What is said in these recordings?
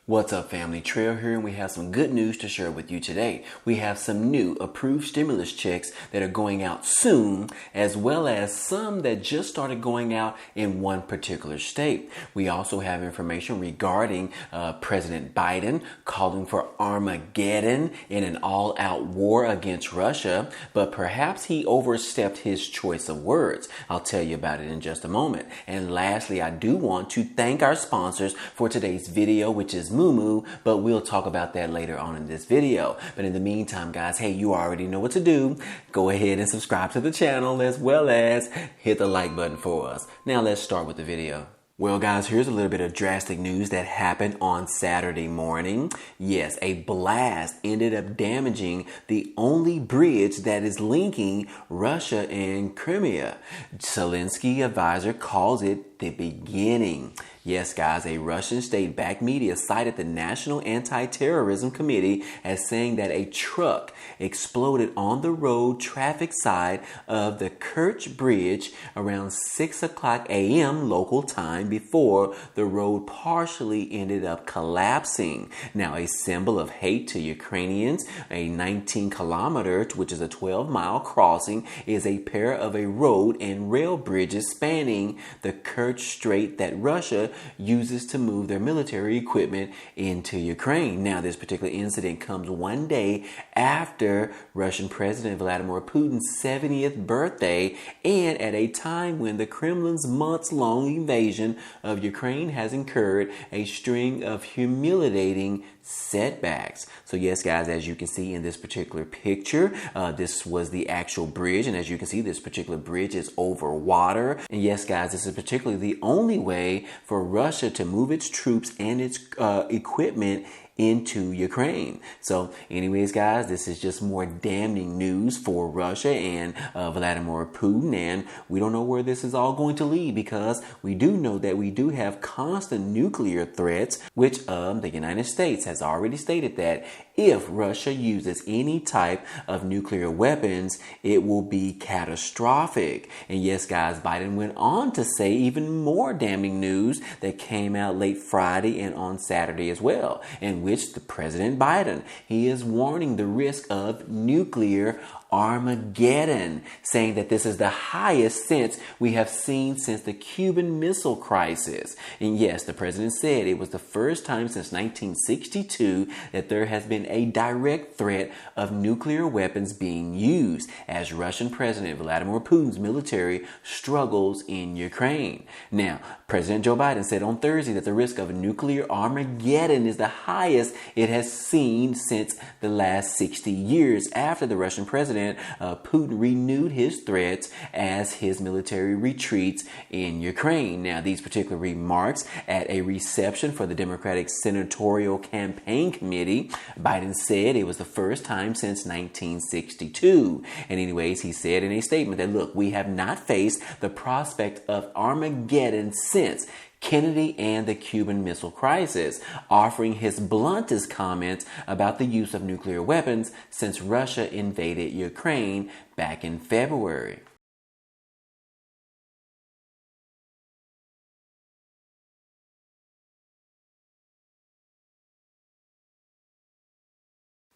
What's up, family? Trail here, and we have some good news to share with you today. We have some new approved stimulus checks that are going out soon, as well as some that just started going out in one particular state. We also have information regarding President Biden calling for Armageddon in an all-out war against Russia, but perhaps he overstepped his choice of words. I'll tell you about it in just a moment. And lastly, I do want to thank our sponsors for today's video, which is MooMoo, but we'll talk about that later on in this video. But in the meantime, guys, hey, you already know what to do. Go ahead and subscribe to the channel, as well as hit the like button for us. Now let's start with the video. Well, guys, here's a little bit of drastic news that happened on Saturday morning. Yes, a blast ended up damaging the only bridge that is linking Russia and Crimea. Zelensky advisor calls it the beginning. Yes, guys, a Russian state-backed media cited the National Anti-Terrorism Committee as saying that a truck exploded on the road traffic side of the Kerch Bridge around 6 o'clock a.m. local time before the road partially ended up collapsing. Now, a symbol of hate to Ukrainians, a 19-kilometer, which is a 12-mile crossing, is a pair of a road and rail bridges spanning the Kerch Strait that Russia uses to move their military equipment into Ukraine. Now, this particular incident comes one day after Russian President Vladimir Putin's 70th birthday and at a time when the Kremlin's months-long invasion of Ukraine has incurred a string of humiliating setbacks. So yes, guys, as you can see in this particular picture, this was the actual bridge, and as you can see, this particular bridge is over water. And yes, guys, this is particularly the only way for Russia to move its troops and its equipment into Ukraine. So anyways, guys, this is just more damning news for Russia and Vladimir Putin, and we don't know where this is all going to lead, because we do know that we do have constant nuclear threats, which the United States has already stated that if Russia uses any type of nuclear weapons, it will be catastrophic. And yes, guys, Biden went on to say even more damning news that came out late Friday and on Saturday as well, in which the President Biden, he is warning the risk of nuclear Armageddon, saying that this is the highest since we have seen since the Cuban Missile Crisis. And yes, the president said it was the first time since 1962 that there has been a direct threat of nuclear weapons being used as Russian President Vladimir Putin's military struggles in Ukraine. Now, President Joe Biden said on Thursday that the risk of nuclear Armageddon is the highest it has seen since the last 60 years after the Russian president Putin renewed his threats as his military retreats in Ukraine. Now, these particular remarks at a reception for the Democratic Senatorial Campaign Committee, Biden said it was the first time since 1962. And anyways, he said in a statement that, look, we have not faced the prospect of Armageddon since Kennedy and the Cuban Missile Crisis, offering his bluntest comments about the use of nuclear weapons since Russia invaded Ukraine back in February.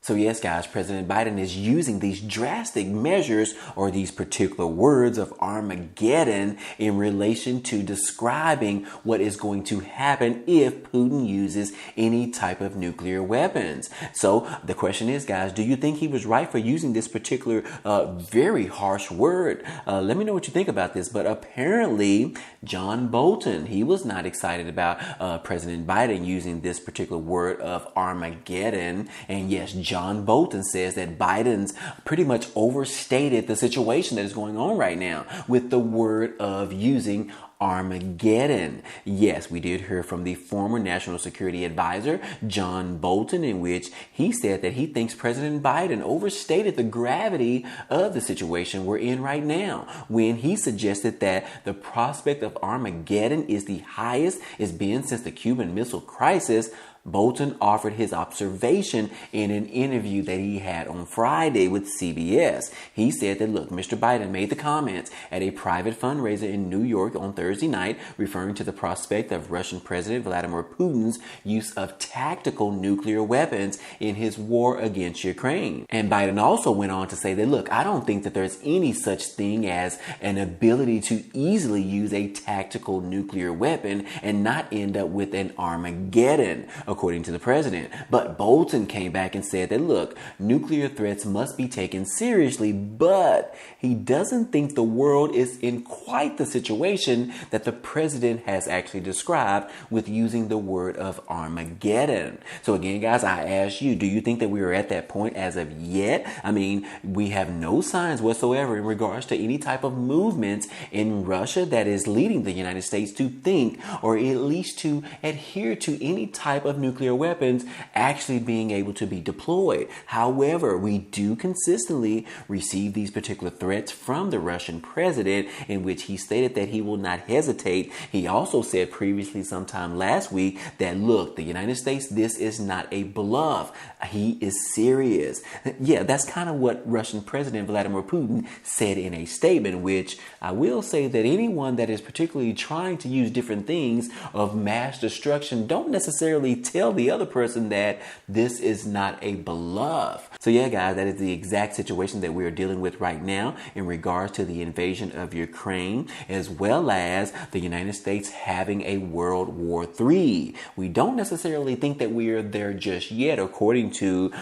So yes, guys, President Biden is using these drastic measures or these particular words of Armageddon in relation to describing what is going to happen if Putin uses any type of nuclear weapons. So the question is, guys, do you think he was right for using this particular very harsh word? Let me know what you think about this. But apparently, John Bolton, he was not excited about President Biden using this particular word of Armageddon. And yes, John Bolton says that Biden's pretty much overstated the situation that is going on right now with the word of using Armageddon. Yes, we did hear from the former National Security Advisor, John Bolton, in which he said that he thinks President Biden overstated the gravity of the situation we're in right now, when he suggested that the prospect of Armageddon is the highest it's been since the Cuban Missile Crisis. Bolton offered his observation in an interview that he had on Friday with CBS. He said that, look, Mr. Biden made the comments at a private fundraiser in New York on Thursday night, referring to the prospect of Russian President Vladimir Putin's use of tactical nuclear weapons in his war against Ukraine. And Biden also went on to say that, look, I don't think that there's any such thing as an ability to easily use a tactical nuclear weapon and not end up with an Armageddon, according to the president. But Bolton came back and said that, look, nuclear threats must be taken seriously, but he doesn't think the world is in quite the situation that the president has actually described with using the word of Armageddon. So again, guys, I ask you, do you think that we are at that point as of yet? I mean, we have no signs whatsoever in regards to any type of movements in Russia that is leading the United States to think, or at least to adhere to, any type of nuclear weapons actually being able to be deployed. However, we do consistently receive these particular threats from the Russian president, in which he stated that he will not hesitate. He also said previously, sometime last week, that, look, the United States, this is not a bluff. He is serious. Yeah, that's kind of what Russian President Vladimir Putin said in a statement, which I will say that anyone that is particularly trying to use different things of mass destruction don't necessarily tell the other person that this is not a bluff. So yeah, guys, that is the exact situation that we are dealing with right now in regards to the invasion of Ukraine, as well as the United States having a World War III. We don't necessarily think that we are there just yet, according to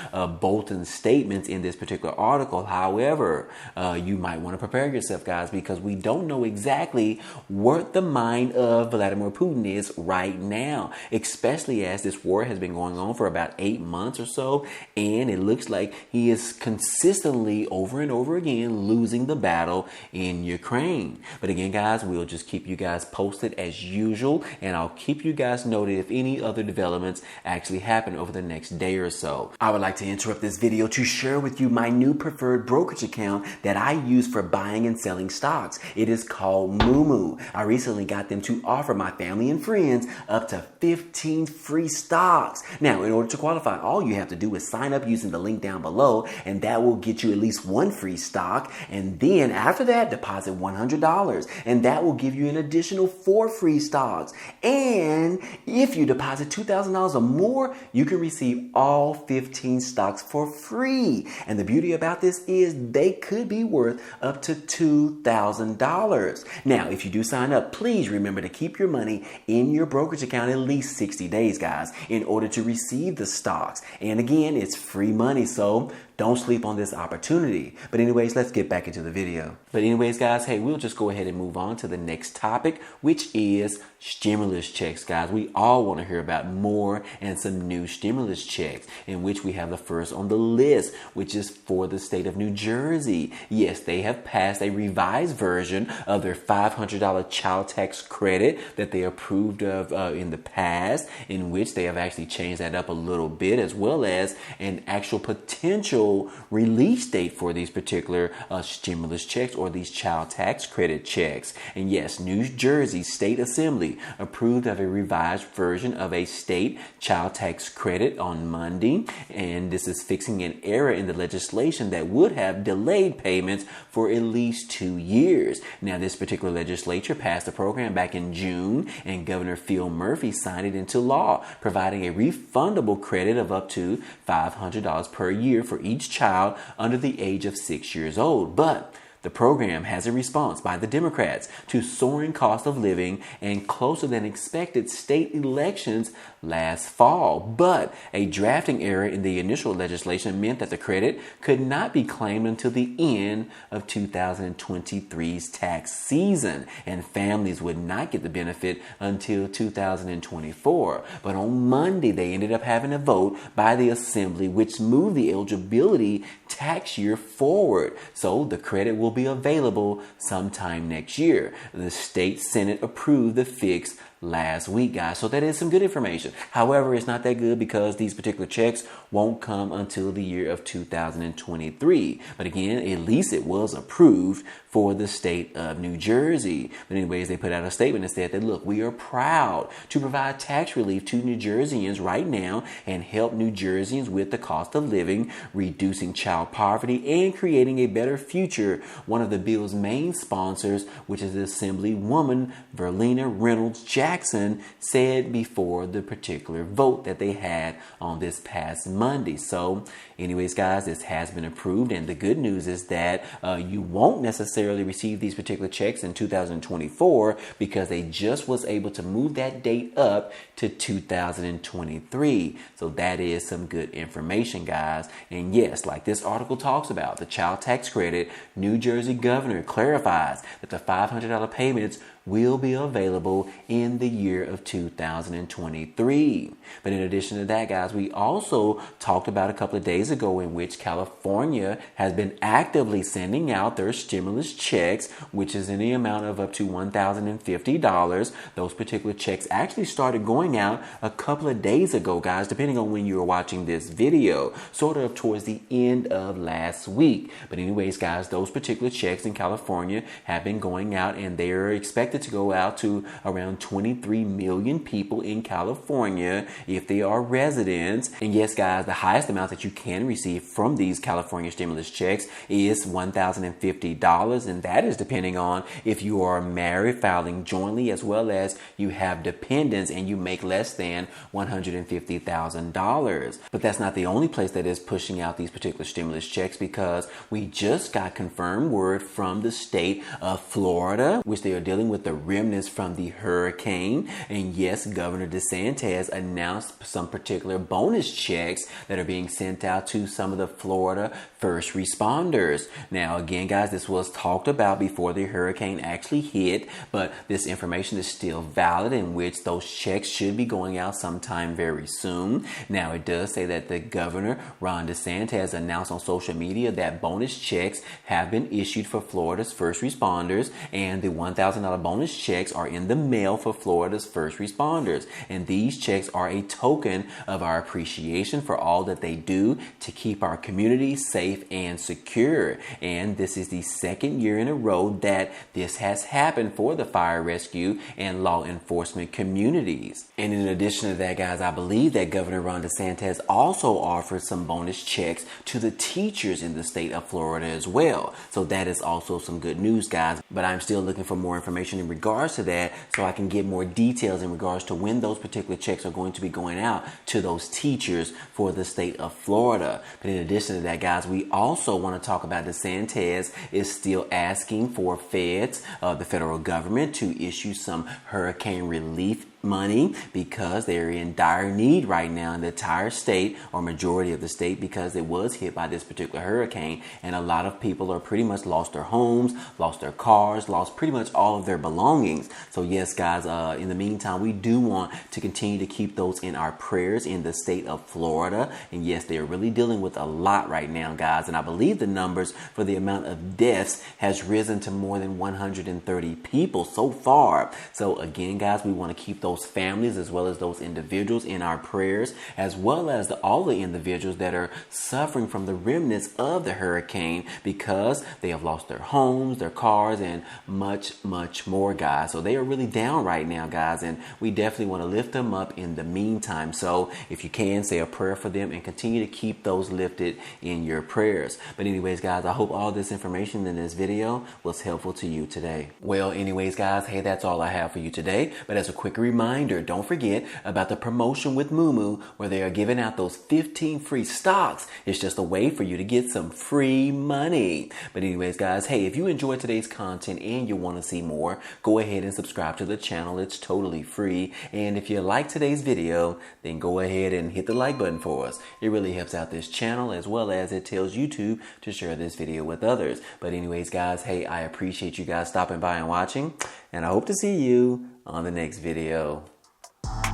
Bolton's statements in this particular article. However, you might want to prepare yourself, guys, because we don't know exactly what the mind of Vladimir Putin is right now, especially as this war has been going on for about 8 months or so, and it looks like he is consistently over and over again losing the battle in Ukraine. But again, guys, we'll just keep you guys posted as usual, and I'll keep you guys noted if any other developments actually happen over the next day or so. I would like to interrupt this video to share with you my new preferred brokerage account that I use for buying and selling stocks. It is called MooMoo. I recently got them to offer my family and friends up to 15 free stocks. Now, in order to qualify, all you have to do is sign up using the link down below, and that will get you at least one free stock. And then after that, deposit $100, and that will give you an additional 4 free stocks. And if you deposit $2,000 or more, you can receive all 15 stocks for free. And the beauty about this is they could be worth up to $2,000. Now, if you do sign up, please remember to keep your money in your brokerage account at least 60 days, guys, in order to receive the stocks. And again, it's free money, so don't sleep on this opportunity. But anyways, let's get back into the video. But anyways, guys, hey, we'll just go ahead and move on to the next topic, which is stimulus checks, guys. We all want to hear about more and some new stimulus checks, in which we have the first on the list, which is for the state of New Jersey. Yes, they have passed a revised version of their $500 child tax credit that they approved of in the past, in which they have actually changed that up a little bit, as well as an actual potential release date for these particular stimulus checks, or these child tax credit checks. And yes, New Jersey State Assembly approved of a revised version of a state child tax credit on Monday, and this is fixing an error in the legislation that would have delayed payments for at least 2 years. Now, this particular legislature passed the program back in June, and Governor Phil Murphy signed it into law, providing a refundable credit of up to $500 per year for each child under the age of 6 years old. But the program has a response by the Democrats to soaring cost of living and closer than expected state elections last fall. But a drafting error in the initial legislation meant that the credit could not be claimed until the end of 2023's tax season, and families would not get the benefit until 2024. But on Monday, they ended up having a vote by the Assembly, which moved the eligibility tax year forward. So the credit will be available sometime next year. The state Senate approved the fix last week, guys. So that is some good information. However, it's not that good because these particular checks won't come until the year of 2023. But again, at least it was approved for the state of New Jersey. But anyways, they put out a statement and said that, look, we are proud to provide tax relief to New Jerseyans right now and help New Jerseyans with the cost of living, reducing child poverty, and creating a better future. One of the bill's main sponsors, which is Assemblywoman Verlina Reynolds Jackson, said before the particular vote that they had on this past Monday. So anyways, guys, this has been approved, and the good news is that you won't necessarily receive these particular checks in 2024 because they just was able to move that date up to 2023. So that is some good information, guys. And yes, like this article talks about, the child tax credit, New Jersey governor clarifies that the $500 payments will be available in the year of 2023. But in addition to that, guys, we also talked about a couple of days ago in which California has been actively sending out their stimulus checks, which is in the amount of up to $1,050. Those particular checks actually started going out a couple of days ago, guys, depending on when you are watching this video, sort of towards the end of last week. But anyways, guys, those particular checks in California have been going out, and they are expected to go out to around 23 million people in California if they are residents. And yes, guys, the highest amount that you can receive from these California stimulus checks is $1,050, and that is depending on if you are married, filing jointly, as well as you have dependents and you make less than $150,000. But that's not the only place that is pushing out these particular stimulus checks, because we just got confirmed word from the state of Florida, which they are dealing with the remnants from the hurricane. And yes, Governor DeSantis announced some particular bonus checks that are being sent out to some of the Florida first responders. Now, again, guys, this was talked about before the hurricane actually hit, but this information is still valid, in which those checks should be going out sometime very soon. Now, it does say that the governor, Ron DeSantis, announced on social media that bonus checks have been issued for Florida's first responders, and the $1,000 bonus checks are in the mail for Florida's first responders. And these checks are a token of our appreciation for all that they do to keep our community safe and secure. And this is the second year in a row that this has happened for the fire rescue and law enforcement communities. And in addition to that, guys, I believe that Governor Ron DeSantis also offered some bonus checks to the teachers in the state of Florida as well. So that is also some good news, guys. But I'm still looking for more information in regards to that, so I can get more details in regards to when those particular checks are going to be going out to those teachers for the state of Florida. But in addition to that, guys, we also want to talk about DeSantis is still asking for feds, the federal government, to issue some hurricane relief money, because they're in dire need right now in the entire state, or majority of the state, because it was hit by this particular hurricane, and a lot of people are pretty much lost their homes, lost their cars, lost pretty much all of their belongings. So yes, guys, in the meantime, we do want to continue to keep those in our prayers in the state of Florida. And yes, they're really dealing with a lot right now, guys, and I believe the numbers for the amount of deaths has risen to more than 130 people so far. So again, guys, we want to keep those families as well as those individuals in our prayers, as well as all the individuals that are suffering from the remnants of the hurricane, because they have lost their homes, their cars, and much more, guys. So they are really down right now, guys, and we definitely want to lift them up in the meantime. So if you can, say a prayer for them and continue to keep those lifted in your prayers. But anyways, guys, I hope all this information in this video was helpful to you today. Well, anyways, guys, hey, that's all I have for you today. But as a quick reminder, don't forget about the promotion with MooMoo, where they are giving out those 15 free stocks. It's just a way for you to get some free money. But anyways, guys, hey, if you enjoyed today's content and you want to see more, go ahead and subscribe to the channel. It's totally free. And if you like today's video, then go ahead and hit the like button for us. It really helps out this channel, as well as it tells YouTube to share this video with others. But anyways, guys, hey, I appreciate you guys stopping by and watching, and I hope to see you on the next video.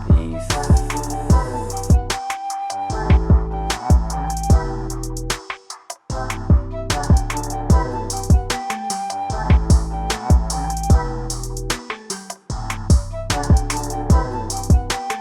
Peace.